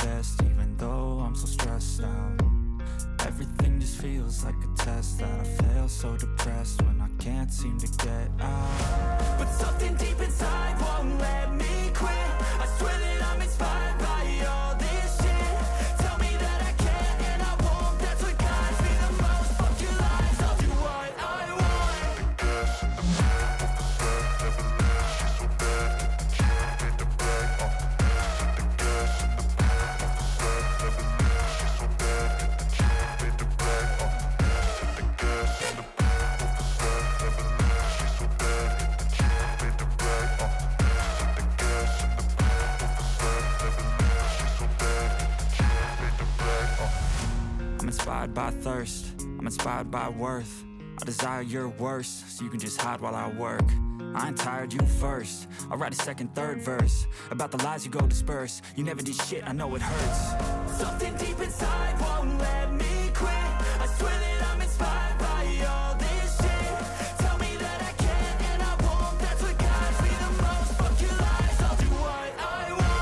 best even though I'm so stressed out. Everything just feels like a test that I fail, so depressed when I can't seem to get out. But something deep inside won't let me quit. I swear that I'm inspired by all this shit. Tell me that I can and I won't, that's what guides me the most. Fuck your lies, I'll do what I want. I'm inspired by thirst, I'm inspired by worth. I desire your worst, so you can just hide while I work. I ain't tired, you first. I'll write a second, third verse about the lies you go disperse. You never did shit, I know it hurts. Something deep inside won't let me quit. I swear that I'm inspired by all this shit. Tell me that I can and I won't, that's what guides me the most. Fuck your lies, I'll do what I want.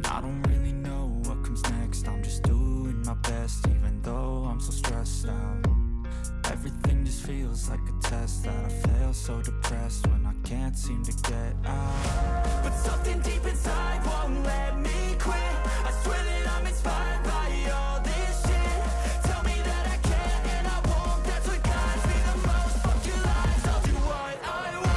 I don't really know what comes next. I'm just doing my best even though I'm so stressed out. Everything just feels like a test that I fail, so depressed when I can't seem to get out. But something deep inside won't let me quit. I swear that I'm inspired by all this shit. Tell me that I can and I won't, that's what guides me the most. Fuck your lies, I'll do what I want.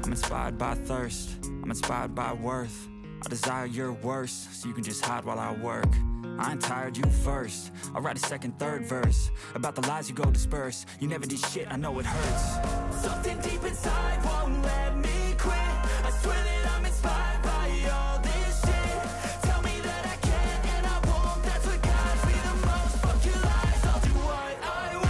I'm inspired by thirst, I'm inspired by worth. I desire your worst, so you can just hide while I work. I ain't tired, you first. I'll write a second, third verse about the lies you go disperse. You never did shit, I know it hurts. Something deep inside won't let me quit. I swear that I'm inspired by all this shit. Tell me that I can and I won't, that's what guides me the most. Fuck your lies, I'll do what I want.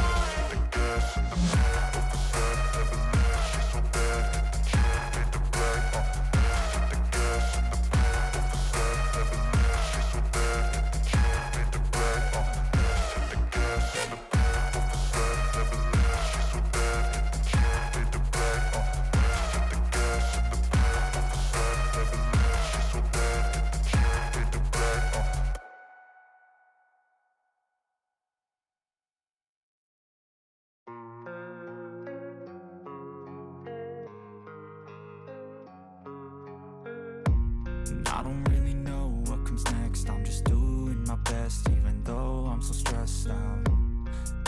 I don't really know what comes next. I'm just doing my best even though I'm so stressed out.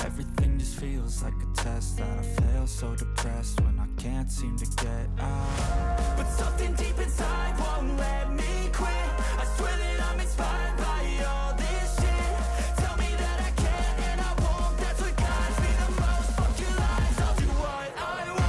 Everything just feels like a test that I fail, so depressed when I can't seem to get out. But something deep inside won't let me quit. I swear that I'm inspired by all this shit. Tell me that I can and I won't, that's what guides me the most. Fuck your lies, I'll do what I want.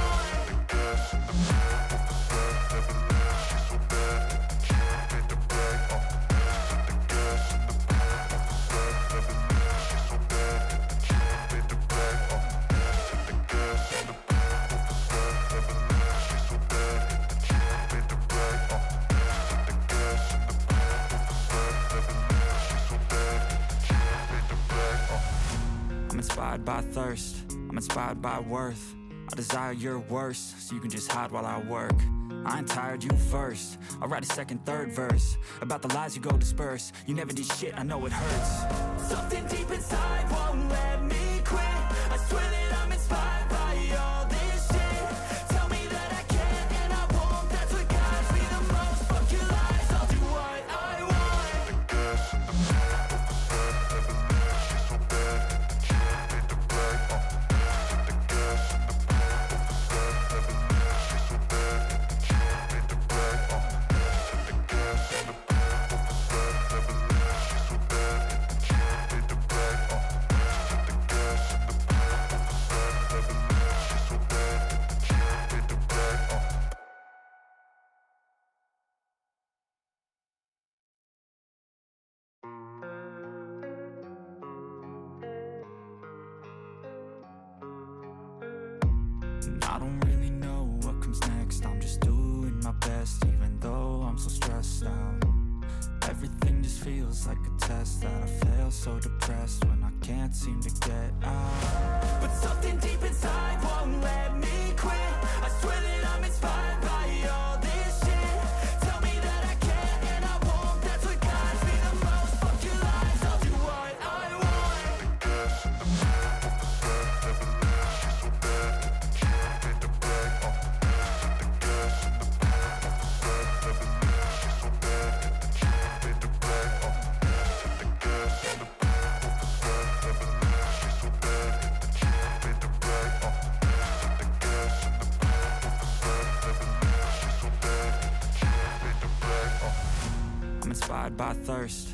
I'm inspired by thirst, I'm inspired by worth. I desire your worst, so you can just hide while I work. I ain't tired, you first. I'll write a second, third verse about the lies you go disperse. You never did shit, I know it hurts. Something deep inside won't let me quit. I swear that I'm inspired by all this shit. Tell me that I can and I won't, that's what guides me the most. Fuck your And I don't really know what comes next. I'm just doing my best, even though I'm so stressed out. Everything just feels like a test that I fail, so depressed when I can't seem to get out. But something deep inside won't let me quit. I swear that I'm inspired by all this shit. Tell me that I can and I won't. That's what guides me the most. Fuck your lies, I'll do what I want. I'm inspired by thirst,